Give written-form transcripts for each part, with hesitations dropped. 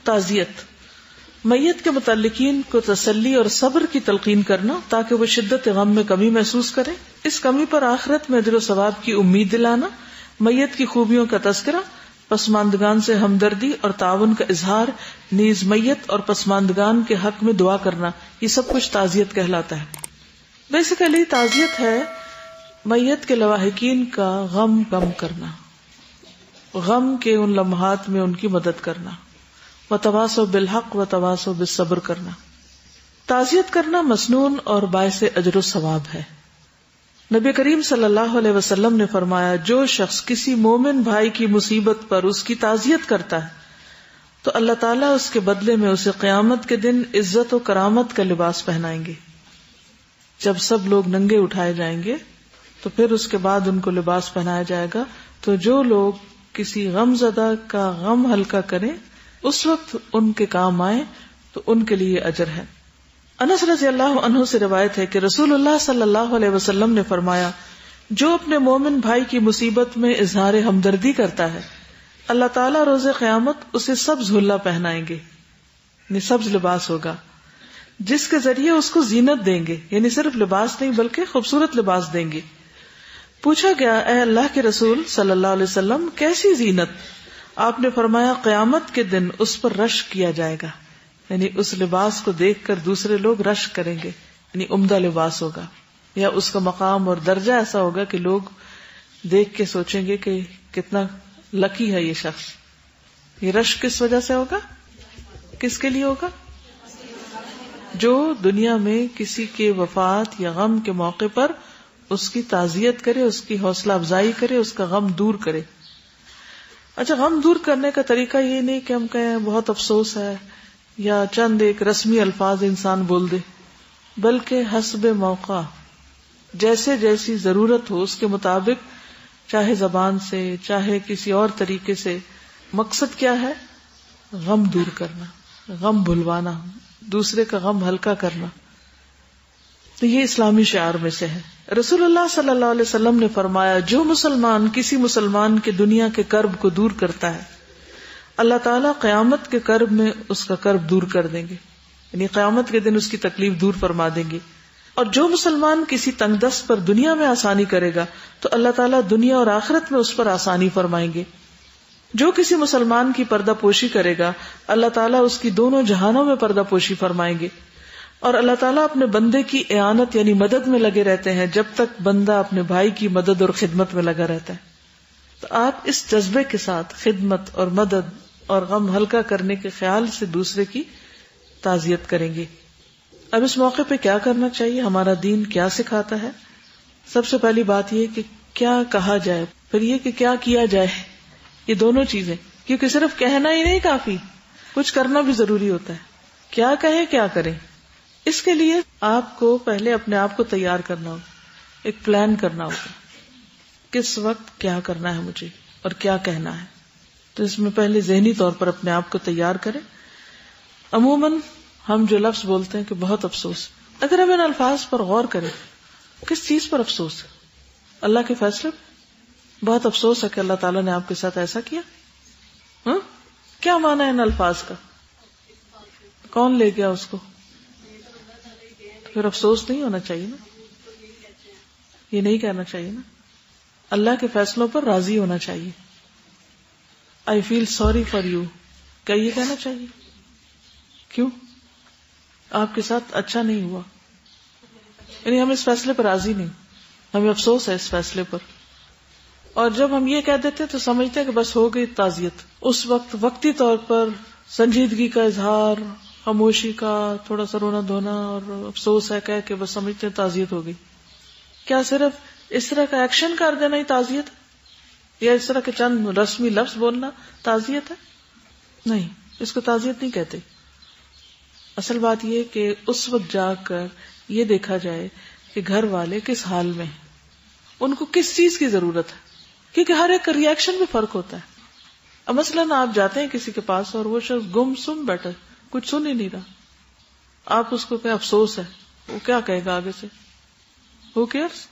تعزیت، میت کے متعلقین کو تسلی اور صبر کی تلقین کرنا تاکہ وہ شدت غم میں کمی محسوس کریں، اس کمی پر آخرت میں اجر و ثواب کی امید دلانا، میت کی خوبیوں کا تذکرہ، پسماندگان سے ہمدردی اور تعاون کا اظہار، نیز میت اور پسماندگان کے حق میں دعا کرنا، یہ سب کچھ تعزیت کہلاتا ہے۔ بیسیکلی تعزیت ہے میت کے لواحقین کا غم کم کرنا، غم کے ان لمحات میں ان کی مدد کرنا، وتواصوا بالحق وتواصوا بالصبر کرنا۔ تعزیت کرنا مسنون اور باعث اجر و ثواب ہے۔ نبی کریم صلی اللہ علیہ وسلم نے فرمایا، جو شخص کسی مومن بھائی کی مصیبت پر اس کی تعزیت کرتا ہے تو اللہ تعالیٰ اس کے بدلے میں اسے قیامت کے دن عزت و کرامت کا لباس پہنائیں گے۔ جب سب لوگ ننگے اٹھائے جائیں گے تو پھر اس کے بعد ان کو لباس پہنایا جائے گا، تو جو لوگ کسی غم زدہ کا غم ہلکا کریں اس وقت ان کے کام آئے تو ان کے لیے اجر ہے۔ انس رضی اللہ عنہ سے روایت ہے کہ رسول اللہ صلی اللہ علیہ وسلم نے فرمایا، جو اپنے مومن بھائی کی مصیبت میں اظہار ہمدردی کرتا ہے اللہ تعالیٰ روز قیامت اسے سبز حلہ پہنائیں گے، یعنی سبز لباس ہوگا، جس کے ذریعے اس کو زینت دیں گے، یعنی صرف لباس نہیں بلکہ خوبصورت لباس دیں گے۔ پوچھا گیا، اے اللہ کے رسول صلی اللہ علیہ وسلم کیسی زینت؟ آپ نے فرمایا، قیامت کے دن اس پر رشک کیا جائے گا، یعنی اس لباس کو دیکھ کر دوسرے لوگ رشک کریں گے، یعنی عمدہ لباس ہوگا، یا اس کا مقام اور درجہ ایسا ہوگا کہ لوگ دیکھ کے سوچیں گے کہ کتنا لکی ہے یہ شخص۔ یہ رشک کس وجہ سے ہوگا؟ کس کے لیے ہوگا؟ جو دنیا میں کسی کے وفات یا غم کے موقع پر اس کی تعزیت کرے، اس کی حوصلہ افزائی کرے، اس کا غم دور کرے۔ اچھا، غم دور کرنے کا طریقہ یہ نہیں کہ ہم کہیں بہت افسوس ہے یا چند ایک رسمی الفاظ انسان بول دے، بلکہ حسب موقع، جیسے جیسی ضرورت ہو اس کے مطابق، چاہے زبان سے چاہے کسی اور طریقے سے۔ مقصد کیا ہے؟ غم دور کرنا، غم بھلوانا، دوسرے کا غم ہلکا کرنا۔ تو یہ اسلامی شعار میں سے ہے۔ رسول اللہ صلی اللہ علیہ وسلم نے فرمایا، جو مسلمان کسی مسلمان کے دنیا کے کرب کو دور کرتا ہے اللہ تعالیٰ قیامت کے کرب میں اس کا کرب دور کر دیں گے، یعنی قیامت کے دن اس کی تکلیف دور فرما دیں گے۔ اور جو مسلمان کسی تنگ دست پر دنیا میں آسانی کرے گا تو اللہ تعالیٰ دنیا اور آخرت میں اس پر آسانی فرمائیں گے۔ جو کسی مسلمان کی پردہ پوشی کرے گا اللہ تعالیٰ اس کی دونوں جہانوں میں پردہ پوشی فرمائیں گے۔ اور اللہ تعالیٰ اپنے بندے کی اعانت یعنی مدد میں لگے رہتے ہیں جب تک بندہ اپنے بھائی کی مدد اور خدمت میں لگا رہتا ہے۔ تو آپ اس جذبے کے ساتھ خدمت اور مدد اور غم ہلکا کرنے کے خیال سے دوسرے کی تعزیت کریں گے۔ اب اس موقع پہ کیا کرنا چاہیے؟ ہمارا دین کیا سکھاتا ہے؟ سب سے پہلی بات یہ کہ کیا کہا جائے، پھر یہ کہ کیا کیا جائے، یہ دونوں چیزیں، کیونکہ صرف کہنا ہی نہیں کافی، کچھ کرنا بھی ضروری ہوتا ہے۔ کیا کہیں کیا کریں، اس کے لیے آپ کو پہلے اپنے آپ کو تیار کرنا ہوگا، ایک پلان کرنا ہوگا، کس وقت کیا کرنا ہے مجھے اور کیا کہنا ہے۔ تو اس میں پہلے ذہنی طور پر اپنے آپ کو تیار کریں۔ عموماً ہم جو لفظ بولتے ہیں کہ بہت افسوس، اگر ہم ان الفاظ پر غور کریں، کس چیز پر افسوس ہے؟ اللہ کے فیصلے پر بہت افسوس ہے کہ اللہ تعالیٰ نے آپ کے ساتھ ایسا کیا۔ کیا معنی ہے ان الفاظ کا؟ کون لے گیا اس کو؟ پھر افسوس نہیں ہونا چاہیے نا، یہ نہیں کہنا چاہیے نا، اللہ کے فیصلوں پر راضی ہونا چاہیے۔ I feel sorry for you، کیا یہ کہنا چاہیے؟ کیوں؟ آپ کے ساتھ اچھا نہیں ہوا، یعنی ہم اس فیصلے پر راضی نہیں، ہمیں افسوس ہے اس فیصلے پر۔ اور جب ہم یہ کہہ دیتے تو سمجھتے ہیں کہ بس ہو گئی تعزیت، اس وقت وقتی طور پر سنجیدگی کا اظہار، خاموشی کا تھوڑا سا رونا دھونا اور افسوس ہے کہہ کے بس سمجھتے ہیں تعزیت ہو گئی۔ کیا صرف اس طرح کا ایکشن کر دینا ہی تعزیت ہے، یا اس طرح کے چند رسمی لفظ بولنا تعزیت ہے؟ نہیں، اس کو تعزیت نہیں کہتے۔ اصل بات یہ کہ اس وقت جا کر یہ دیکھا جائے کہ گھر والے کس حال میں ہیں، ان کو کس چیز کی ضرورت ہے، کیونکہ ہر ایک ریئیکشن میں فرق ہوتا ہے۔ اب مثلاً آپ جاتے ہیں کسی کے پاس اور وہ شخص گم سم بیٹھا، کچھ سن ہی نہیں رہا، آپ اس کو کہ افسوس ہے، وہ کیا کہے گا آگے سے؟ Who cares؟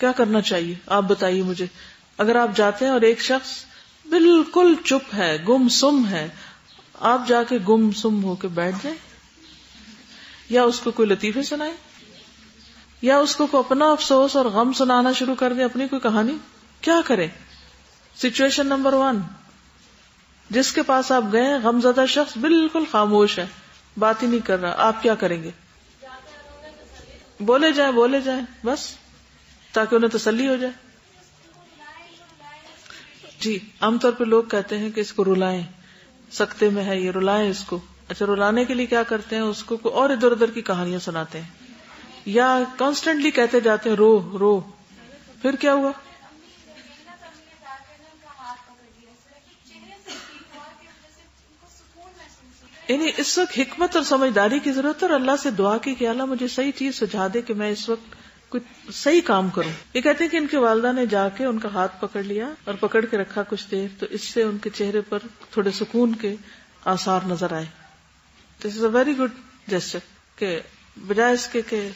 کیا کرنا چاہیے آپ بتائیے مجھے۔ اگر آپ جاتے ہیں اور ایک شخص بالکل چپ ہے، گم سم ہے، آپ جا کے گم سم ہو کے بیٹھ جائیں، یا اس کو کوئی لطیفے سنائیں، یا اس کو اپنا افسوس اور غم سنانا شروع کر دیں، اپنی کوئی کہانی. کیا کریں؟ سچویشن نمبر 1، جس کے پاس آپ گئے غم زدہ شخص بالکل خاموش ہے، بات ہی نہیں کر رہا، آپ کیا کریں گے؟ بولے جائیں بس، تاکہ انہیں تسلی ہو جائے. جی عام طور پہ لوگ کہتے ہیں کہ اس کو رلائیں، سکتے میں ہے یہ، رلائیں اس کو. اچھا رلانے کے لیے کیا کرتے ہیں؟ اس کو اور ادھر ادھر کی کہانیاں سناتے ہیں، یا کانسٹنٹلی کہتے جاتے ہیں رو رو. پھر کیا ہوا؟ یعنی اس وقت حکمت اور سمجھداری کی ضرورت ہے، اور اللہ سے دعا کی کہ اللہ مجھے صحیح چیز سجھا دے کہ میں اس وقت کچھ صحیح کام کروں. یہ کہتے ہیں کہ ان کی والدہ نے جا کے ان کا ہاتھ پکڑ لیا اور پکڑ کے رکھا کچھ دیر، تو اس سے ان کے چہرے پر تھوڑے سکون کے آثار نظر آئے. دس از اے ویری گڈ جیسچر، کہ بجائے اس کے کہ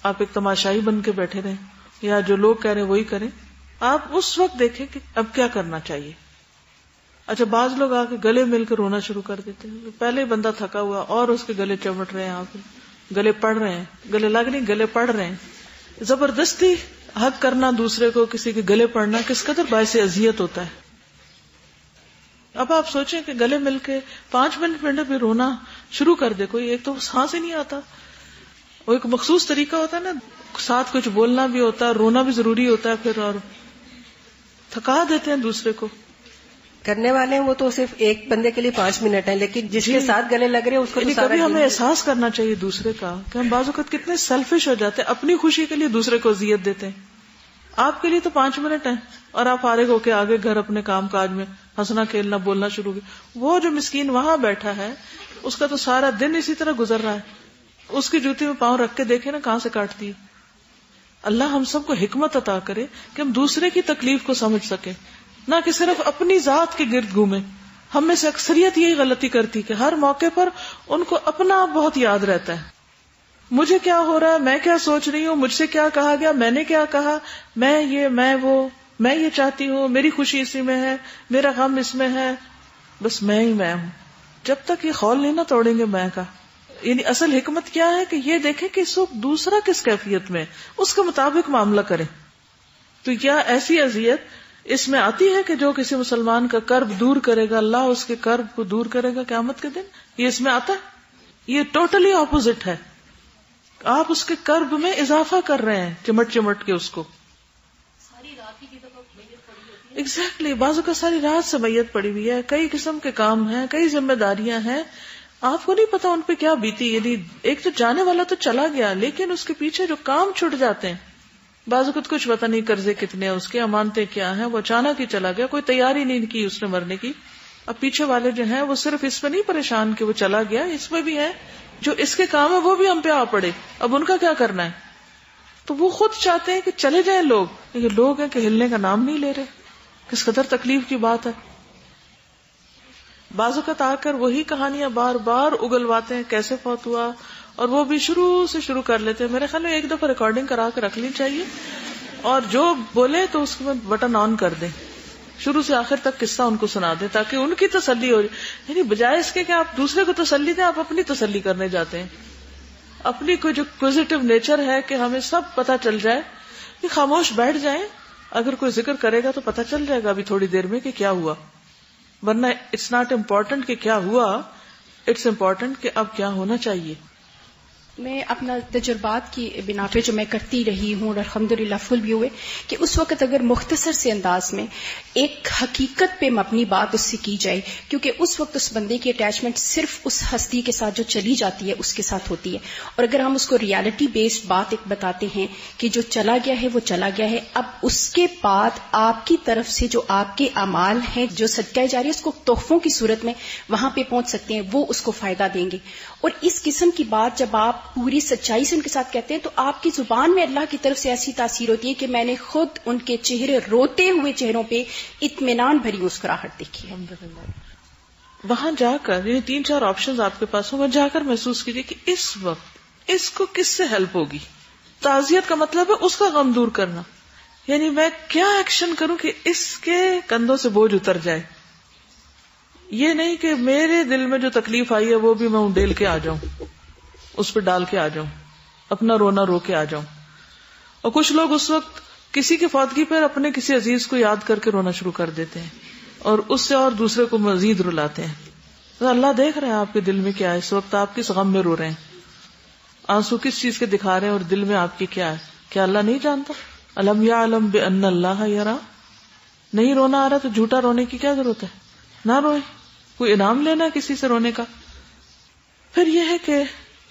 آپ ایک تماشائی بن کے بیٹھے رہیں یا جو لوگ کہہ رہے ہیں وہی کریں، آپ اس وقت دیکھیں کہ اب کیا کرنا چاہیے. اچھا بعض لوگ آ کے گلے مل کے رونا شروع کر دیتے ہیں، پہلے بندہ تھکا ہوا اور اس کے گلے چمٹ رہے ہیں، آپ گلے پڑ رہے ہیں، گلے لگ نہیں گلے پڑ رہے ہیں. زبردستی حق کرنا دوسرے کو، کسی کے گلے پڑنا کس قدر باعث اذیت ہوتا ہے. اب آپ سوچیں کہ گلے مل کے 5 منٹ بھی رونا شروع کر دے کوئی، ایک تو سانس ہی نہیں آتا، وہ ایک مخصوص طریقہ ہوتا ہے نا، ساتھ کچھ بولنا بھی ہوتا ہے، رونا بھی ضروری ہوتا ہے پھر، اور تھکا دیتے ہیں دوسرے کو. کرنے والے ہیں وہ تو صرف ایک بندے کے لیے 5 منٹ ہیں، لیکن جس کے ساتھ گلے لگ رہے ہیں اس کو کبھی ہمیں احساس کرنا چاہیے دوسرے کا کہ ہم بعض اوقات کتنے سیلفش ہو جاتے ہیں، اپنی خوشی کے لیے دوسرے کو اذیت دیتے ہیں. آپ کے لیے تو 5 منٹ ہیں اور آپ فارغ ہو کے آگے گھر اپنے کام کاج میں ہنسنا کھیلنا بولنا شروع کیا. وہ جو مسکین وہاں بیٹھا ہے اس کا تو سارا دن اسی طرح گزر رہا ہے، اس کی جوتی میں پاؤں رکھ کے دیکھے نا کہاں سے کاٹتی ہے. اللہ ہم سب کو حکمت عطا کرے کہ ہم دوسرے کی تکلیف کو سمجھ سکیں، نہ کہ صرف اپنی ذات کے گرد گھومیں. ہم میں سے اکثریت یہی غلطی کرتی کہ ہر موقع پر ان کو اپنا بہت یاد رہتا ہے، مجھے کیا ہو رہا ہے، میں کیا سوچ رہی ہوں، مجھ سے کیا کہا گیا، میں نے کیا کہا، میں یہ میں وہ، میں یہ چاہتی ہوں، میری خوشی اسی میں ہے، میرا غم اس میں ہے، بس میں ہی میں ہوں. جب تک یہ خول نہیں نہ توڑیں گے میں کا. یعنی اصل حکمت کیا ہے کہ یہ دیکھیں کہ اس وقت دوسرا کس کیفیت میں، اس کے مطابق معاملہ کریں. تو کیا ایسی اذیت اس میں آتی ہے کہ جو کسی مسلمان کا کرب دور کرے گا اللہ اس کے کرب کو دور کرے گا قیامت کے دن؟ یہ اس میں آتا ہے؟ یہ ٹوٹلی اپوزٹ ہے. آپ اس کے کرب میں اضافہ کر رہے ہیں چمٹ چمٹ کے اس کو. ایگزیکٹلی بازو کا ساری رات سے میت پڑی ہوئی ہے، کئی قسم کے کام ہیں، کئی ذمہ داریاں ہیں، آپ کو نہیں پتا ان پہ کیا بیتی. یعنی ایک تو جانے والا تو چلا گیا، لیکن اس کے پیچھے جو کام چھٹ جاتے ہیں، بازو کو کچھ پتا نہیں قرضے کتنے ہیں، اس کے امانتیں کیا ہیں، وہ اچانک ہی چلا گیا، کوئی تیاری نہیں کی اس نے مرنے کی. اب پیچھے والے جو ہیں وہ صرف اس میں نہیں پریشان کہ وہ چلا گیا، اس میں بھی ہے جو اس کے کام ہے وہ بھی ہم پہ آ پڑے، اب ان کا کیا کرنا ہے. تو وہ خود چاہتے ہیں کہ چلے جائیں لوگ، یہ لوگ ہیں کہ ہلنے کا نام نہیں لے رہے. کس قدر تکلیف کی بات ہے. بعض اوقات آ کر وہی کہانیاں بار بار اگلواتے ہیں، کیسے فوت ہوا، اور وہ بھی شروع سے شروع کر لیتے ہیں. میرے خیال میں ایک دفعہ ریکارڈنگ کرا کے رکھ لینی چاہیے، اور جو بولے تو اس کو بٹن آن کر دیں، شروع سے آخر تک قصہ ان کو سنا دیں تاکہ ان کی تسلی ہو جائے. یعنی بجائے اس کے کہ آپ دوسرے کو تسلی دیں، آپ اپنی تسلی کرنے جاتے ہیں. اپنی کوئی جو کوزیٹو نیچر ہے کہ ہمیں سب پتہ چل جائے، کہ خاموش بیٹھ جائیں، اگر کوئی ذکر کرے گا تو پتہ چل جائے گا ابھی تھوڑی دیر میں کہ کیا ہوا. ورنہ اٹس ناٹ امپورٹنٹ کہ کیا ہوا، اٹس امپورٹنٹ کہ اب کیا ہونا چاہیے. میں اپنا تجربات کی بنا پہ جو میں کرتی رہی ہوں اور الحمدللہ فل بھی ہوئے کہ اس وقت اگر مختصر سے انداز میں ایک حقیقت پہ مبنی بات اس سے کی جائے، کیونکہ اس وقت اس بندے کی اٹیچمنٹ صرف اس ہستی کے ساتھ جو چلی جاتی ہے اس کے ساتھ ہوتی ہے، اور اگر ہم اس کو ریالٹی بیسڈ بات ایک بتاتے ہیں کہ جو چلا گیا ہے وہ چلا گیا ہے، اب اس کے بعد آپ کی طرف سے جو آپ کے اعمال ہیں جو صدقہ جاری ہے اس کو تحفوں کی صورت میں وہاں پہ پہنچ سکتے ہیں، وہ اس کو فائدہ دیں گے. اور اس قسم کی بات جب آپ پوری سچائی سے ان کے ساتھ کہتے ہیں تو آپ کی زبان میں اللہ کی طرف سے ایسی تاثیر ہوتی ہے کہ میں نے خود ان کے چہرے روتے ہوئے چہروں پہ اطمینان بھری مسکراہٹ دیکھی ہے. وہاں جا کر یعنی 3-4 آپشنز آپ کے پاس ہوں، وہاں جا کر محسوس کیجیے کہ اس وقت اس کو کس سے ہیلپ ہوگی. تعزیت کا مطلب ہے اس کا غم دور کرنا، یعنی میں کیا ایکشن کروں کہ اس کے کندھوں سے بوجھ اتر جائے. یہ نہیں کہ میرے دل میں جو تکلیف آئی ہے وہ بھی میں ڈیل کے آ جاؤں، اس پہ ڈال کے آ جاؤں، اپنا رونا رو کے آ جاؤں. اور کچھ لوگ اس وقت کسی کی فوتگی پر اپنے کسی عزیز کو یاد کر کے رونا شروع کر دیتے ہیں اور اس سے اور دوسرے کو مزید رلاتے ہیں. اللہ دیکھ رہے ہیں آپ کے دل میں کیا ہے، اس وقت آپ کس غم میں رو رہے ہیں، آنسو کس چیز کے دکھا رہے ہیں اور دل میں آپ کی کیا ہے. کیا اللہ نہیں جانتا؟ الم یعلم بان اللہ یرا. نہیں رونا آ رہا تو جھوٹا رونے کی کیا ضرورت ہے، نہ روئے. کوئی انعام لینا ہے کسی سے رونے کا. پھر یہ ہے کہ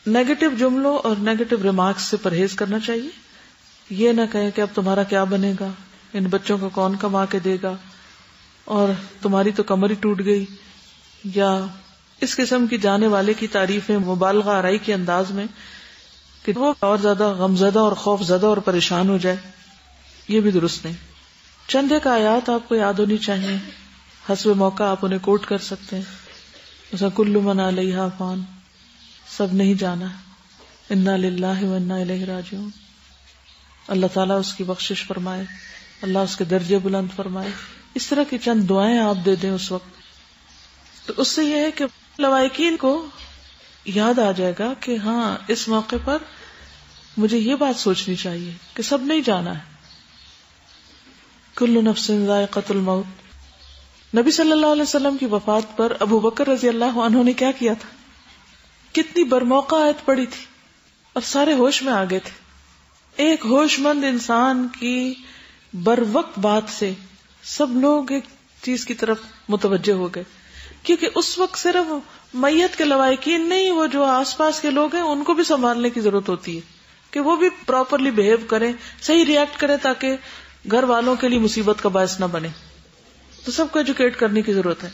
نیگیٹو جملوں اور نیگیٹو ریمارکس سے پرہیز کرنا چاہیے. یہ نہ کہیں کہ اب تمہارا کیا بنے گا، ان بچوں کو کون کما کے دے گا، اور تمہاری تو کمر ہی ٹوٹ گئی، یا اس قسم کی جانے والے کی تعریفیں مبالغہ آرائی کے انداز میں کہ وہ اور زیادہ غمزدہ اور خوف زدہ اور پریشان ہو جائے. یہ بھی درست نہیں. چند ایک آیات آپ کو یاد ہونی چاہیے، حسب موقع آپ انہیں کوٹ کر سکتے ہیں. مثلا کل من علیہا فان، سب نہیں جانا، انا للہ و انا الیہ راجعون. اللہ تعالیٰ اس کی بخشش فرمائے، اللہ اس کے درجے بلند فرمائے. اس طرح کی چند دعائیں آپ دے دیں اس وقت، تو اس سے یہ ہے کہ لوائقین کو یاد آ جائے گا کہ ہاں اس موقع پر مجھے یہ بات سوچنی چاہیے کہ سب نہیں جانا ہے. کل نفس ذائقۃ الموت. نبی صلی اللہ علیہ وسلم کی وفات پر ابو بکر رضی اللہ عنہ نے کیا کیا تھا؟ کتنی برموقع آیت پڑی تھی اور سارے ہوش میں آ گئے تھے. ایک ہوش مند انسان کی بروقت بات سے سب لوگ ایک چیز کی طرف متوجہ ہو گئے، کیونکہ اس وقت صرف میت کے لوائقین نہیں، وہ جو آس پاس کے لوگ ہیں ان کو بھی سنبھالنے کی ضرورت ہوتی ہے کہ وہ بھی پراپرلی بہیو کریں، صحیح ریئیکٹ کریں تاکہ گھر والوں کے لیے مصیبت کا باعث نہ بنے. تو سب کو ایجوکیٹ کرنے کی ضرورت ہے.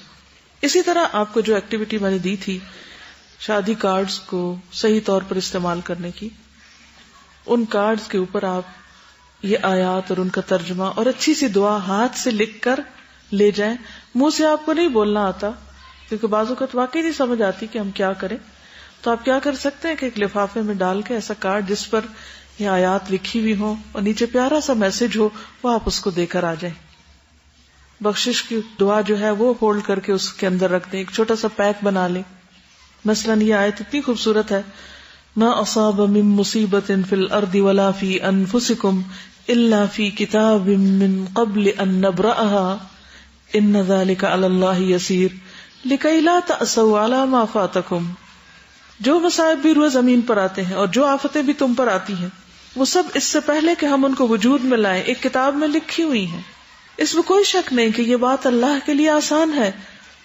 اسی طرح آپ کو جو ایکٹیویٹی میں نے دی تھی شادی کارڈز کو صحیح طور پر استعمال کرنے کی، ان کارڈز کے اوپر آپ یہ آیات اور ان کا ترجمہ اور اچھی سی دعا ہاتھ سے لکھ کر لے جائیں. منہ سے آپ کو نہیں بولنا آتا کیونکہ بعض اوقات واقعی نہیں سمجھ آتی کہ ہم کیا کریں، تو آپ کیا کر سکتے ہیں کہ ایک لفافے میں ڈال کے ایسا کارڈ جس پر یہ آیات لکھی ہوئی ہوں اور نیچے پیارا سا میسج ہو، وہ آپ اس کو دے کر آ جائیں. بخشش کی دعا جو ہے وہ ہولڈ کر کے اس کے اندر رکھ دیں، ایک چھوٹا سا پیک بنا لیں. مثلاً یہ آیت اتنی خوبصورت ہے، ما اصاب من مصیبت فی الارض ولا فی انفسکم الا فی کتاب من قبل ان نبرأها ان ذلک علی اللہ یسیر لکی لا تأسوا علی ما فاتکم. جو مصائب بھی روح زمین پر آتے ہیں اور جو آفتیں بھی تم پر آتی ہیں، وہ سب اس سے پہلے کہ ہم ان کو وجود میں لائیں ایک کتاب میں لکھی ہوئی ہیں. اس میں کوئی شک نہیں کہ یہ بات اللہ کے لیے آسان ہے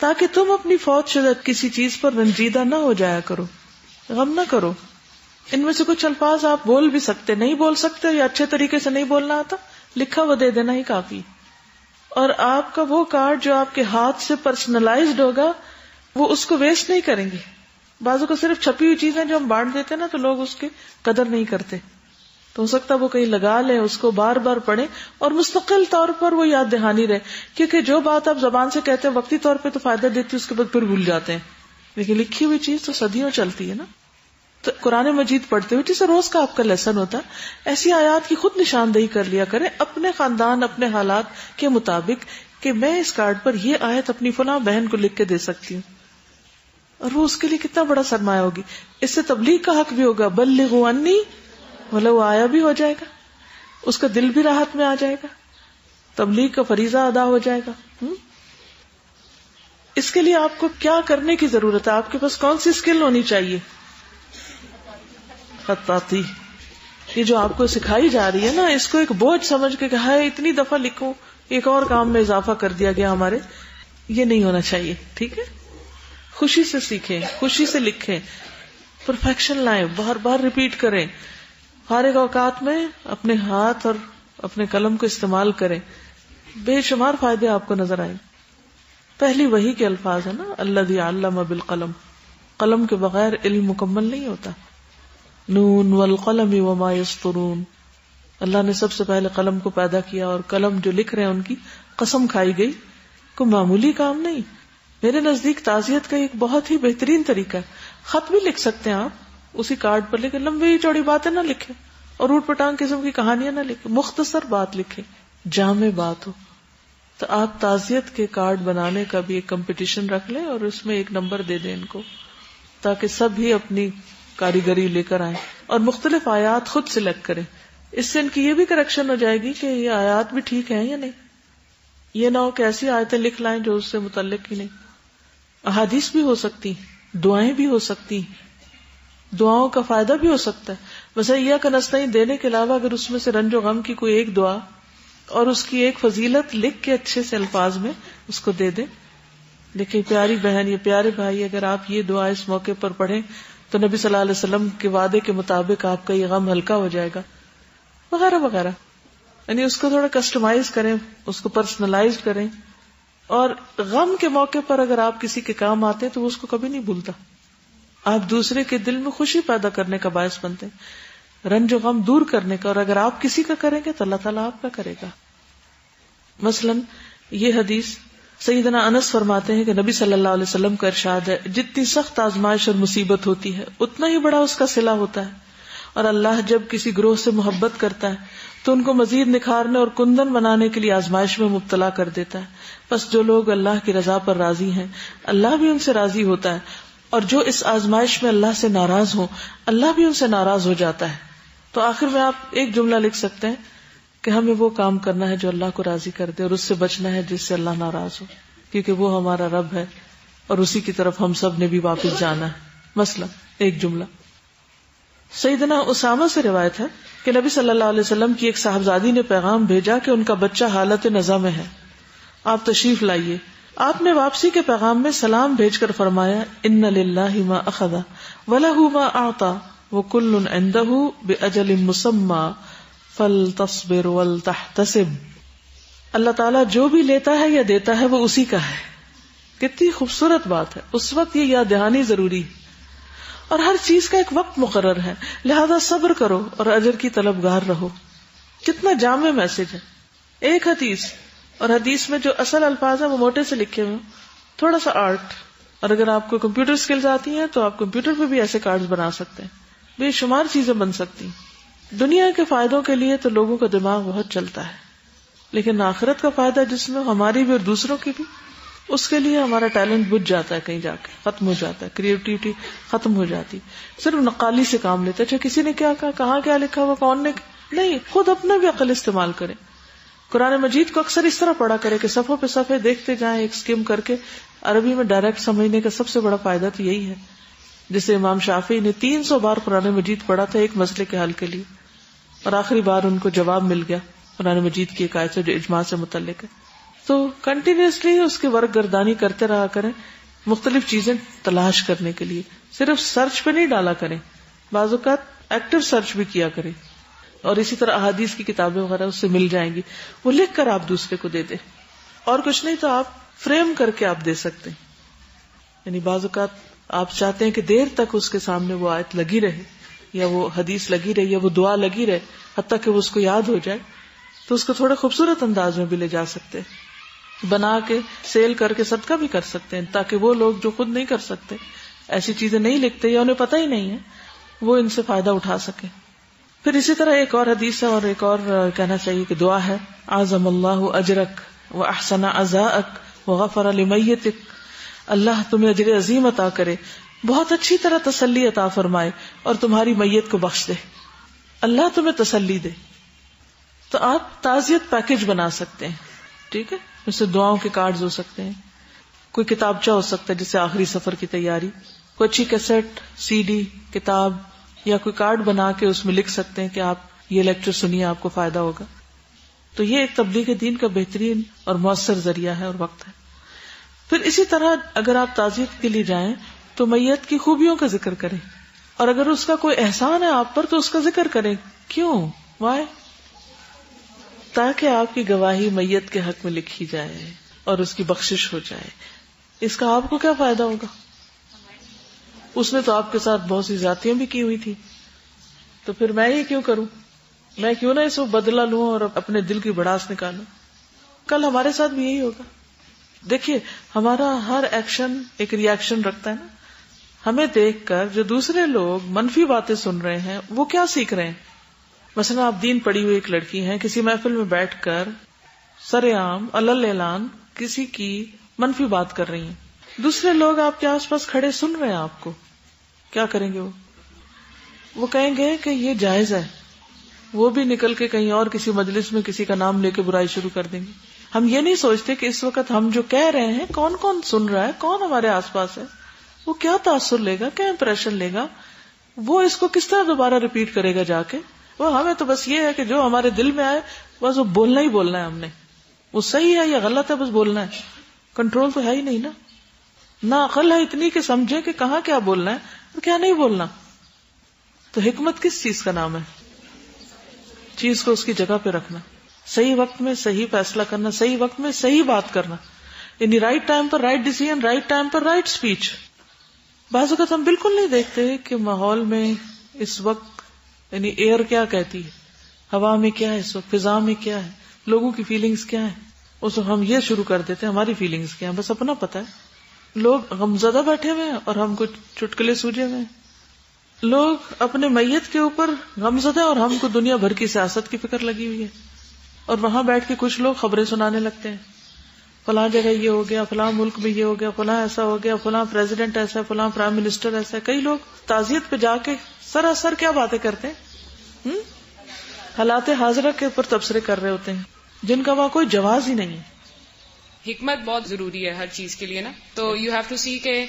تاکہ تم اپنی فوت شدہ کسی چیز پر رنجیدہ نہ ہو جایا کرو، غم نہ کرو. ان میں سے کچھ الفاظ آپ بول بھی سکتے، نہیں بول سکتے یا اچھے طریقے سے نہیں بولنا آتا، لکھا وہ دے دینا ہی کافی. اور آپ کا وہ کارڈ جو آپ کے ہاتھ سے پرسنلائزڈ ہوگا وہ اس کو ویسٹ نہیں کریں گے. بعضوں کو صرف چھپی ہوئی چیزیں جو ہم بانٹ دیتے ہیں نا تو لوگ اس کی قدر نہیں کرتے، تو ہو سکتا ہے وہ کہیں لگا لیں، اس کو بار بار پڑھیں اور مستقل طور پر وہ یاد دہانی رہے. کیونکہ جو بات آپ زبان سے کہتے ہیں وقتی طور پہ تو فائدہ دیتی ہے، اس کے بعد پھر بھول جاتے ہیں، لیکن لکھی ہوئی چیز تو صدیوں چلتی ہے نا. تو قرآن مجید پڑھتے ہوئے جسے روز کا آپ کا لیسن ہوتا ہے، ایسی آیات کی خود نشاندہی کر لیا کریں اپنے خاندان اپنے حالات کے مطابق کہ میں اس کارڈ پر یہ آیت اپنی فلاں بہن کو لکھ کے دے سکتی ہوں، اور وہ اس کے لیے کتنا بڑا سرمایہ ہوگی. اس سے تبلیغ کا حق بھی ہوگا، بلغوا انی، وہ آیا بھی ہو جائے گا، اس کا دل بھی راحت میں آ جائے گا، تبلیغ کا فریضہ ادا ہو جائے گا. اس کے لیے آپ کو کیا کرنے کی ضرورت ہے؟ آپ کے پاس کون سی اسکل ہونی چاہیے؟ خطاطی. یہ جو آپ کو سکھائی جا رہی ہے نا، اس کو ایک بوجھ سمجھ کے کہا ہے اتنی دفعہ لکھو، ایک اور کام میں اضافہ کر دیا گیا ہمارے، یہ نہیں ہونا چاہیے. ٹھیک ہے، خوشی سے سیکھیں، خوشی سے لکھیں، پرفیکشن لائیں، بار بار ریپیٹ کریں. فارغ اوقات میں اپنے ہاتھ اور اپنے قلم کو استعمال کریں، بے شمار فائدے آپ کو نظر آئیں. پہلی وحی کے الفاظ ہے نا، الذی علم بالقلم، قلم کے بغیر علم مکمل نہیں ہوتا. نون والقلم وما یسطرون، اللہ نے سب سے پہلے قلم کو پیدا کیا اور قلم جو لکھ رہے ہیں ان کی قسم کھائی گئی. کوئی معمولی کام نہیں. میرے نزدیک تعزیت کا ایک بہت ہی بہترین طریقہ ہے. خط بھی لکھ سکتے ہیں آپ اسی کارڈ پر، لیکن لمبی چوڑی باتیں نہ لکھیں اور اوٹ پٹانگ قسم کی کہانیاں نہ لکھیں، مختصر بات لکھیں، جامع بات ہو. تو آپ تعزیت کے کارڈ بنانے کا بھی ایک کمپٹیشن رکھ لیں اور اس میں ایک نمبر دے دیں ان کو، تاکہ سب ہی اپنی کاریگری لے کر آئیں اور مختلف آیات خود سلیکٹ کریں. اس سے ان کی یہ بھی کریکشن ہو جائے گی کہ یہ آیات بھی ٹھیک ہیں یا نہیں. یہ نہ ہو کہ ایسی آیتیں لکھ لائیں جو اس سے متعلق ہی نہیں. احادیث بھی ہو سکتی، دعائیں بھی ہو سکتی، دعاؤں کا فائدہ بھی ہو سکتا ہے. مثلا ایاک نستعین دینے کے علاوہ اگر اس میں سے رنج و غم کی کوئی ایک دعا اور اس کی ایک فضیلت لکھ کے اچھے سے الفاظ میں اس کو دے دیں. دیکھیں پیاری بہن یا پیارے بھائی، اگر آپ یہ دعا اس موقع پر پڑھیں تو نبی صلی اللہ علیہ وسلم کے وعدے کے مطابق آپ کا یہ غم ہلکا ہو جائے گا، وغیرہ وغیرہ. یعنی اس کو تھوڑا کسٹمائز کریں، اس کو پرسنلائز کریں. اور غم کے موقع پر اگر آپ کسی کے کام آتے ہیں تو وہ اس کو کبھی نہیں بھولتا. آپ دوسرے کے دل میں خوشی پیدا کرنے کا باعث بنتے ہیں، رنج و غم دور کرنے کا. اور اگر آپ کسی کا کریں گے تو اللہ تعالیٰ آپ کا کرے گا. مثلا یہ حدیث سیدنا انس فرماتے ہیں کہ نبی صلی اللہ علیہ وسلم کا ارشاد ہے، جتنی سخت آزمائش اور مصیبت ہوتی ہے اتنا ہی بڑا اس کا صلہ ہوتا ہے. اور اللہ جب کسی گروہ سے محبت کرتا ہے تو ان کو مزید نکھارنے اور کندن بنانے کے لیے آزمائش میں مبتلا کر دیتا ہے. بس جو لوگ اللہ کی رضا پر راضی ہیں اللہ بھی ان سے راضی ہوتا ہے، اور جو اس آزمائش میں اللہ سے ناراض ہوں اللہ بھی ان سے ناراض ہو جاتا ہے. تو آخر میں آپ ایک جملہ لکھ سکتے ہیں کہ ہمیں وہ کام کرنا ہے جو اللہ کو راضی کر دے، اور اس سے بچنا ہے جس سے اللہ ناراض ہو، کیونکہ وہ ہمارا رب ہے اور اسی کی طرف ہم سب نے بھی واپس جانا ہے. مثلا ایک جملہ سیدنا اسامہ سے روایت ہے کہ نبی صلی اللہ علیہ وسلم کی ایک صاحبزادی نے پیغام بھیجا کہ ان کا بچہ حالت نزع میں ہے، آپ تشریف لائیے. آپ نے واپسی کے پیغام میں سلام بھیج کر فرمایا، ان للہ ما اخذ ولہ ما اعطى وکل عندہ باجل مسمى فلتصبر ولتحتسب. اللہ تعالیٰ جو بھی لیتا ہے یا دیتا ہے وہ اسی کا ہے. کتنی خوبصورت بات ہے. اس وقت یہ یاد دہانی ضروری ہے. اور ہر چیز کا ایک وقت مقرر ہے، لہذا صبر کرو اور اجر کی طلبگار رہو. کتنا جامع میسج ہے. ایک حدیث، اور حدیث میں جو اصل الفاظ ہیں وہ موٹے سے لکھے ہوئے، تھوڑا سا آرٹ. اور اگر آپ کو کمپیوٹر سکلز آتی ہیں تو آپ کمپیوٹر پہ بھی ایسے کارڈز بنا سکتے ہیں. بے شمار چیزیں بن سکتی ہیں. دنیا کے فائدوں کے لیے تو لوگوں کا دماغ بہت چلتا ہے، لیکن آخرت کا فائدہ جس میں ہماری بھی اور دوسروں کی بھی، اس کے لیے ہمارا ٹیلنٹ بجھ جاتا ہے، کہیں جا کے ختم ہو جاتا ہے، کریٹیوٹی ختم ہو جاتی. صرف نقالی سے کام لیتے، اچھا کسی نے کیا کہا، کہاں کیا لکھا ہوا، کون نے نہیں. خود اپنا بھی عقل استعمال کریں. قرآن مجید کو اکثر اس طرح پڑھا کرے کہ صفحوں پہ صفحے دیکھتے جائیں ایک سکم کر کے. عربی میں ڈائریکٹ سمجھنے کا سب سے بڑا فائدہ تو یہی ہے. جسے امام شافعی نے 300 بار قرآن مجید پڑھا تھا ایک مسئلے کے حل کے لیے، اور آخری بار ان کو جواب مل گیا قرآن مجید کی ایک آیت سے جو اجماع سے متعلق ہے. تو کنٹینیوسلی اس کی ورک گردانی کرتے رہا کریں، مختلف چیزیں تلاش کرنے کے لیے. صرف سرچ پہ نہیں ڈالا کریں، بعض اوقات ایکٹیو سرچ بھی کیا کریں. اور اسی طرح احادیث کی کتابیں وغیرہ اس سے مل جائیں گی، وہ لکھ کر آپ دوسرے کو دے دیں. اور کچھ نہیں تو آپ فریم کر کے آپ دے سکتے ہیں. یعنی بعض اوقات آپ چاہتے ہیں کہ دیر تک اس کے سامنے وہ آیت لگی رہے، یا وہ حدیث لگی رہے، یا وہ دعا لگی رہے، حتیٰ کہ وہ اس کو یاد ہو جائے، تو اس کو تھوڑے خوبصورت انداز میں بھی لے جا سکتے ہیں. بنا کے سیل کر کے صدقہ بھی کر سکتے ہیں، تاکہ وہ لوگ جو خود نہیں کر سکتے، ایسی چیزیں نہیں لکھتے یا انہیں پتہ ہی نہیں ہے، وہ ان سے فائدہ اٹھا سکے. پھر اسی طرح ایک اور حدیث ہے اور ایک اور کہنا چاہیے کہ دعا ہے، اعظم اللہ اجرک واحسن عزاءک وغفر لمیتک. اللہ تمہیں اجر عظیم عطا کرے، بہت اچھی طرح تسلی عطا فرمائے اور تمہاری میت کو بخش دے. اللہ تمہیں تسلی دے. تو آپ تعزیت پیکج بنا سکتے ہیں، ٹھیک ہے. اس سے دعاؤں کے کارڈز ہو سکتے ہیں، کوئی کتابچہ ہو سکتا ہے جس سے آخری سفر کی تیاری، کوئی اچھی کیسٹ، CD، کتاب، یا کوئی کارڈ بنا کے اس میں لکھ سکتے ہیں کہ آپ یہ لیکچر سنیے، آپ کو فائدہ ہوگا. تو یہ ایک تبلیغ دین کا بہترین اور مؤثر ذریعہ ہے اور وقت ہے. پھر اسی طرح اگر آپ تعزیت کے لیے جائیں تو میت کی خوبیوں کا ذکر کریں، اور اگر اس کا کوئی احسان ہے آپ پر تو اس کا ذکر کریں. کیوں؟ وائی؟ تاکہ آپ کی گواہی میت کے حق میں لکھی جائے اور اس کی بخشش ہو جائے. اس کا آپ کو کیا فائدہ ہوگا؟ اس نے تو آپ کے ساتھ بہت سی زیادتیاں بھی کی ہوئی تھی، تو پھر میں یہ کیوں کروں؟ میں کیوں نہ اس کو بدلہ لوں اور اپنے دل کی بڑاس نکالوں؟ کل ہمارے ساتھ بھی یہی ہوگا. دیکھیے ہمارا ہر ایکشن ایک ری ایکشن رکھتا ہے نا. ہمیں دیکھ کر جو دوسرے لوگ منفی باتیں سن رہے ہیں وہ کیا سیکھ رہے ہیں. مثلا آپ دین پڑھی ہوئی ایک لڑکی ہیں، کسی محفل میں بیٹھ کر سر عام علل اعلان کسی کی منفی بات کر رہی ہیں، دوسرے لوگ آپ کے آس پاس کھڑے سن رہے ہیں آپ کو، کیا کریں گے؟ وہ کہیں گے کہ یہ جائز ہے، وہ بھی نکل کے کہیں اور کسی مجلس میں کسی کا نام لے کے برائی شروع کر دیں گے. ہم یہ نہیں سوچتے کہ اس وقت ہم جو کہہ رہے ہیں کون کون سن رہا ہے، کون ہمارے آس پاس ہے، وہ کیا تاثر لے گا، کیا امپریشن لے گا، وہ اس کو کس طرح دوبارہ ریپیٹ کرے گا جا کے. وہ ہمیں تو بس یہ ہے کہ جو ہمارے دل میں آئے بس وہ بولنا ہی بولنا ہے، ہم نے وہ صحیح ہے یا غلط ہے بس بولنا ہے. کنٹرول تو ہے ہی نہیں نا، نہ عقل ہے اتنی کہ سمجھے کہ کہاں کیا بولنا ہے اور کیا نہیں بولنا. تو حکمت کس چیز کا نام ہے؟ چیز کو اس کی جگہ پہ رکھنا، صحیح وقت میں صحیح فیصلہ کرنا، صحیح وقت میں صحیح بات کرنا، یعنی رائٹ ٹائم پر رائٹ ڈیسیژن، رائٹ ٹائم پر رائٹ اسپیچ. بعض اوقات ہم بالکل نہیں دیکھتے کہ ماحول میں اس وقت یعنی ایئر کیا کہتی ہے، ہوا میں کیا ہے، اس وقت فضا میں کیا ہے، لوگوں کی فیلنگز کیا ہیں. اس وقت ہم یہ شروع کر دیتے ہیں ہماری فیلنگز کیا ہیں، بس اپنا پتا ہے. لوگ غمزدہ بیٹھے ہوئے ہیں اور ہم کو چٹکلے سوجے ہوئے ہیں. لوگ اپنے میت کے اوپر غمزدہ اور ہم کو دنیا بھر کی سیاست کی فکر لگی ہوئی ہے. اور وہاں بیٹھ کے کچھ لوگ خبریں سنانے لگتے ہیں، فلاں جگہ یہ ہو گیا، فلاں ملک میں یہ ہو گیا، فلاں ایسا ہو گیا، فلاں پریزیڈنٹ ایسا ہے، فلاں پرائم منسٹر ایسا ہے. کئی لوگ تعزیت پہ جا کے سراسر کیا باتیں کرتے ہیں، حالات حاضرہ کے اوپر تبصرے کر رہے ہوتے ہیں جن کا وہاں کوئی جواز ہی نہیں ہے. حکمت بہت ضروری ہے ہر چیز کے لیے نا، تو یو ہیو ٹو سی کہ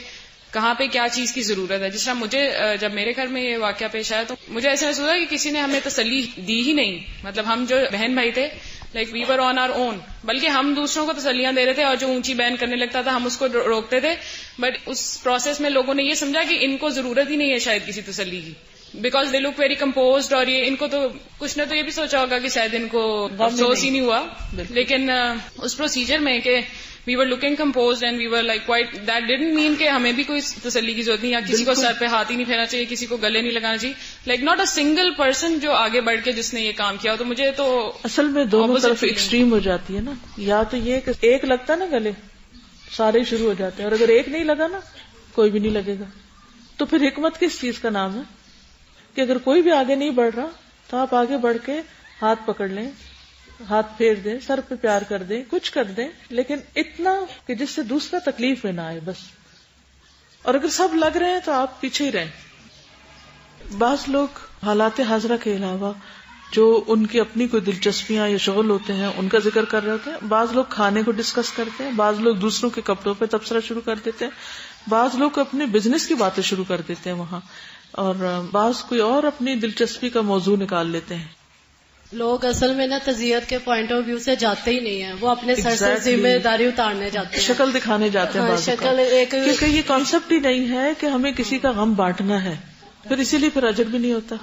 کہاں پہ کیا چیز کی ضرورت ہے. جس طرح مجھے جب میرے گھر میں یہ واقعہ پیش آیا تو مجھے ایسا محسوس ہوا کہ کسی نے ہمیں تسلی دی ہی نہیں. مطلب ہم جو بہن بھائی تھے like we were on our own, بلکہ ہم دوسروں کو تسلیاں دے رہے تھے اور جو اونچی بہن کرنے لگتا تھا ہم اس کو روکتے تھے. بٹ اس پروسیس میں لوگوں نے یہ سمجھا کہ ان کو ضرورت ہی نہیں ہے شاید کسی تسلی کی، because they look very composed, اور یہ ان کو تو کچھ نے تو یہ بھی سوچا ہوگا کہ شاید ان کو افسوس ہی نہیں ہوا. لیکن اس پروسیجر میں کہ we were looking composed and we were like quite, that didn't mean کہ ہمیں بھی کوئی تسلی کی ضرورت نہیں، یا کسی کو سر پہ ہاتھ ہی نہیں پھیرنا چاہیے، کسی کو گلے نہیں لگانا چاہیے. like not a single person جو آگے بڑھ کے جس نے یہ کام کیا. تو مجھے تو اصل میں دونوں طرف ایکسٹریم ہو جاتی ہے نا، یا تو یہ کہ ایک لگتا نا گلے سارے شروع ہو جاتے ہیں، اور اگر ایک نہیں لگا نا کوئی بھی نہیں لگے گا. تو پھر حکمت کس چیز کا نام ہے کہ اگر کوئی بھی آگے نہیں بڑھ رہا تو آپ آگے بڑھ کے ہاتھ پکڑ لیں، ہاتھ پھیر دیں، سر پہ پیار کر دیں، کچھ کر دیں، لیکن اتنا کہ جس سے دوسرا تکلیف میں نہ آئے بس. اور اگر سب لگ رہے ہیں تو آپ پیچھے ہی رہیں. بعض لوگ حالات حاضرہ کے علاوہ جو ان کی اپنی کوئی دلچسپیاں یا شغل ہوتے ہیں ان کا ذکر کر رہے ہوتے ہیں. بعض لوگ کھانے کو ڈسکس کرتے ہیں، بعض لوگ دوسروں کے کپڑوں پہ تبصرہ شروع کر دیتے ہیں، بعض لوگ اپنے بزنس کی باتیں شروع کر دیتے ہیں وہاں، اور بعض کوئی اور اپنی دلچسپی کا موضوع نکال لیتے ہیں. لوگ اصل میں نا تعزیت کے پوائنٹ آف ویو سے جاتے ہی نہیں ہیں، وہ اپنے سر سے ذمہ داری اتارنے جاتے ہیں، شکل دکھانے جاتے ہیں. شکل ایک، کیونکہ یہ کانسیپٹ ہی نہیں ہے کہ ہمیں کسی کا غم بانٹنا ہے، پھر اسی لیے پھر اجر بھی نہیں ہوتا.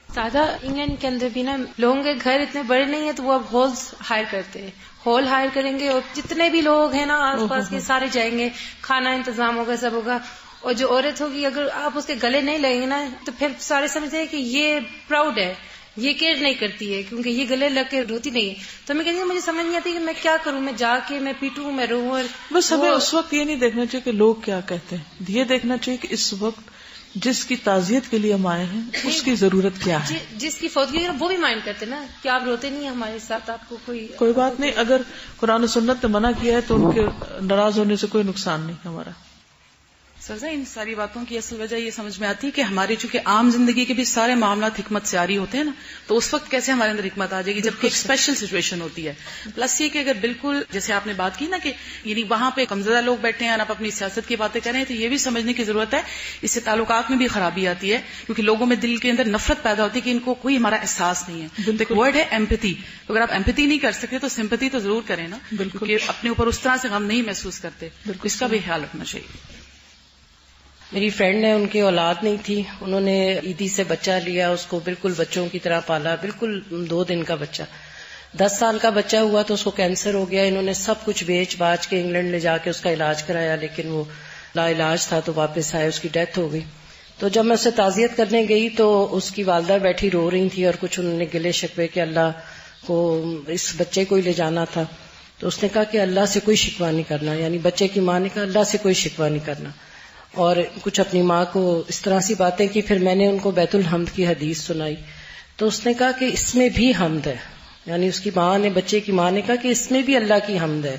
سادہ انگلینڈ کے اندر بھی نا لوگوں کے گھر اتنے بڑے نہیں ہیں تو وہ اب ہالز ہائر کرتے ہیں، ہال ہائر کریں گے اور جتنے بھی لوگ ہیں نا آس پاس کے سارے جائیں گے، کھانا انتظام ہوگا، سب ہوگا. اور جو عورت ہوگی اگر آپ اس کے گلے نہیں لگیں گے نا تو پھر سارے سمجھتے ہیں کہ یہ پراؤڈ ہے، یہ کیئر نہیں کرتی ہے کیونکہ یہ گلے لگ کے روتی نہیں ہے. تو میں کہتی ہوں مجھے سمجھ نہیں آتی کہ میں کیا کروں، میں جا کے میں پیٹوں، میں روؤں. اور بس ہمیں اس وقت یہ نہیں دیکھنا چاہیے کہ لوگ کیا کہتے ہیں، یہ دیکھنا چاہیے کہ اس وقت جس کی تعزیت کے لیے ہم آئے ہیں اس کی ضرورت کیا ہے. جس کی فوتگی وہ بھی مائنڈ کرتے نا کہ آپ روتے نہیں ہمارے ساتھ، آپ کو کوئی بات نہیں. اگر قرآن و سنت نے منع کیا ہے تو ان کے ناراض ہونے سے کوئی نقصان نہیں ہمارا. سرزا ان ساری باتوں کی اصل وجہ یہ سمجھ میں آتی ہے کہ ہماری چونکہ عام زندگی کے بھی سارے معاملات حکمت سے عاری ہوتے ہیں نا، تو اس وقت کیسے ہمارے اندر حکمت آ جائے گی جب ایک اسپیشل سچویشن ہوتی ہے. پلس یہ کہ اگر بالکل جیسے آپ نے بات کی نا کہ یعنی وہاں پہ کمزورہ لوگ بیٹھے ہیں اور آپ اپنی سیاست کی باتیں کر رہے ہیں، تو یہ بھی سمجھنے کی ضرورت ہے اس سے تعلقات میں بھی خرابی آتی ہے، کیونکہ لوگوں میں دل کے اندر نفرت پیدا ہوتی ہے کہ ان کو کوئی ہمارا احساس نہیں ہے. ایک ورڈ ہے ایمپتھی، اگر آپ ایمپتھی نہیں کر سکتے تو سمپتھی تو ضرور کریں نا، کیونکہ اپنے اوپر اس طرح سے غم نہیں محسوس کرتے، اس کا بھی خیال رکھنا چاہیے. میری فرینڈ نے، ان کی اولاد نہیں تھی، انہوں نے عیدی سے بچہ لیا، اس کو بالکل بچوں کی طرح پالا، بالکل 2 دن کا بچہ. 10 سال کا بچہ ہوا تو اس کو کینسر ہو گیا. انہوں نے سب کچھ بیچ باچ کے انگلینڈ لے جا کے اس کا علاج کرایا، لیکن وہ لا علاج تھا تو واپس آئے، اس کی ڈیتھ ہو گئی. تو جب میں اسے تعزیت کرنے گئی تو اس کی والدہ بیٹھی رو رہی تھی اور کچھ انہوں نے گلے شکوے کہ اللہ کو اس بچے کو ہی لے جانا تھا. تو اس نے کہا کہ اللہ سے کوئی شکوہ نہیں کرنا، یعنی بچے کی ماں نے کہا اللہ سے کوئی شکوہ نہیں کرنا، اور کچھ اپنی ماں کو اس طرح سی باتیں کی. پھر میں نے ان کو بیت الحمد کی حدیث سنائی تو اس نے کہا کہ اس میں بھی حمد ہے، یعنی اس کی ماں نے، بچے کی ماں نے کہا کہ اس میں بھی اللہ کی حمد ہے،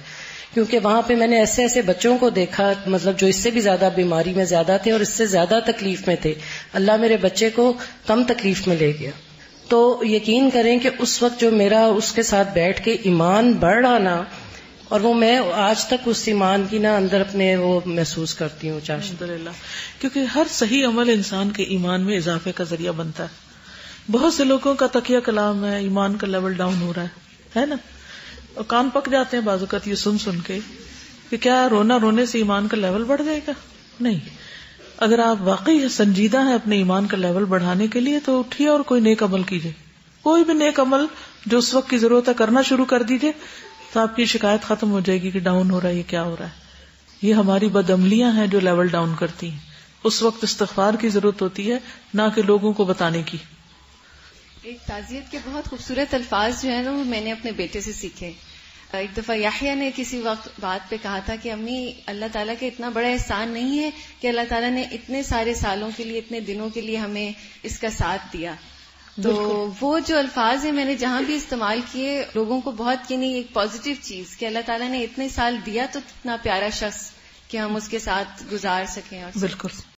کیونکہ وہاں پہ میں نے ایسے ایسے بچوں کو دیکھا، مطلب جو اس سے بھی زیادہ بیماری میں زیادہ تھے اور اس سے زیادہ تکلیف میں تھے، اللہ میرے بچے کو کم تکلیف میں لے گیا. تو یقین کریں کہ اس وقت جو میرا اس کے ساتھ بیٹھ کے ایمان بڑھ رہا نا، اور وہ میں آج تک اس ایمان کی نا اندر اپنے وہ محسوس کرتی ہوں. الحمدللہ، کیونکہ ہر صحیح عمل انسان کے ایمان میں اضافے کا ذریعہ بنتا ہے. بہت سے لوگوں کا تقیہ کلام ہے، ایمان کا لیول ڈاؤن ہو رہا ہے نا، اور کان پک جاتے ہیں بعض اوقات یہ سن کے کہ کیا رونے سے ایمان کا لیول بڑھ جائے گا. نہیں، اگر آپ واقعی سنجیدہ ہیں اپنے ایمان کا لیول بڑھانے کے لیے تو اٹھیے اور کوئی نیک عمل کیجیے. کوئی بھی نیک عمل جو اس وقت کی ضرورت ہے کرنا شروع کر دیجیے، تو آپ کی شکایت ختم ہو جائے گی کہ ڈاؤن ہو رہا ہے، یہ کیا ہو رہا ہے. یہ ہماری بدعملیاں ہیں جو لیول ڈاؤن کرتی ہیں. اس وقت استغفار کی ضرورت ہوتی ہے، نہ کہ لوگوں کو بتانے کی. ایک تعزیت کے بہت خوبصورت الفاظ جو ہے نا وہ میں نے اپنے بیٹے سے سیکھے. ایک دفعہ یحییٰ نے کسی وقت بات پہ کہا تھا کہ امی، اللہ تعالیٰ کا اتنا بڑا احسان نہیں ہے کہ اللہ تعالیٰ نے اتنے سارے سالوں کے لیے، اتنے دنوں کے لیے ہمیں اس کا ساتھ دیا. تو وہ جو الفاظ ہیں میں نے جہاں بھی استعمال کیے، لوگوں کو بہت، یعنی ایک پازیٹیو چیز کہ اللہ تعالیٰ نے اتنے سال دیا تو اتنا پیارا شخص کہ ہم اس کے ساتھ گزار سکیں. اور بالکل